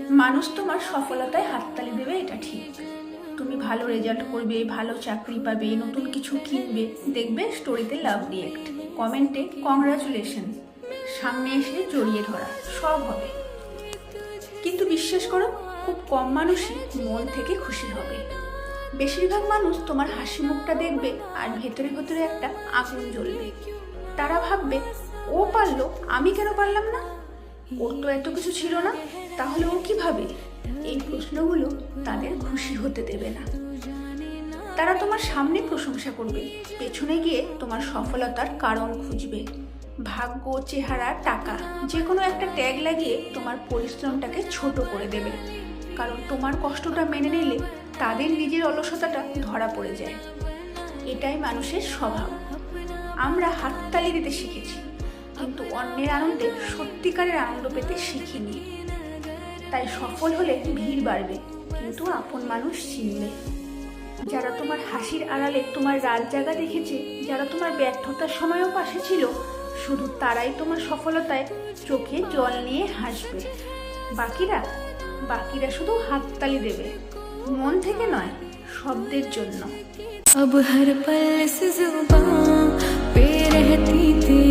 মানুষ তোমার সফলতায় হাততালি দেবে, এটা ঠিক। তুমি ভালো রেজাল্ট করবে, ভালো চাকরি পাবে, নতুন কিছু কিনবে, দেখবে স্টোরিতে লাভ রিয়েক্ট, কমেন্টে কংগ্রাচুলেশন, সামনে এসে জড়িয়ে ধরা, সব হবে। কিন্তু বিশ্বাস করো, খুব কম মানুষই মন থেকে খুশি হবে। বেশিরভাগ মানুষ তোমার হাসি মুখটা দেখবে আর ভেতরে ভেতরে একটা আগুন জ্বলবে। তারা ভাববে, ও পারলো, আমি কেন পারলাম না? ওর তো এত কিছু ছিল না, তাহলে ও কিভাবে? এই প্রশ্নগুলো তাদের খুশি হতে দেবে না। তারা তোমার সামনে প্রশংসা করবে, পেছনে গিয়ে তোমার সফলতার কারণ খুঁজবে। ভাগ্য, চেহারা, টাকা, যে কোনো একটা ট্যাগ লাগিয়ে তোমার পরিশ্রমটাকে ছোট করে দেবে। কারণ তোমার কষ্টটা মেনে নিলে তাদের নিজের অলসতাটা ধরা পড়ে যায়। এটাই মানুষের স্বভাব। আমরা হাততালি দিতে শিখেছি, কিন্তু অন্যের আনন্দে সত্যিকারের আনন্দ পেতে শিখিনি। তাই সফল হলে ভিড় বাড়বে, কিন্তু আপন মানুষ চিনবে। যারা তোমার হাসির আড়ালে তোমার রাত জাগা দেখেছে, যারা তোমার ব্যর্থতার সময়ও পাশে ছিল, শুধু তারাই তোমার সফলতায় চোখে জল নিয়ে হাসবে। বাকিরা শুধু হাততালি দেবে, মন থেকে নয়, শব্দের জন্য। अब हर पल इस जुबां पे रहती थी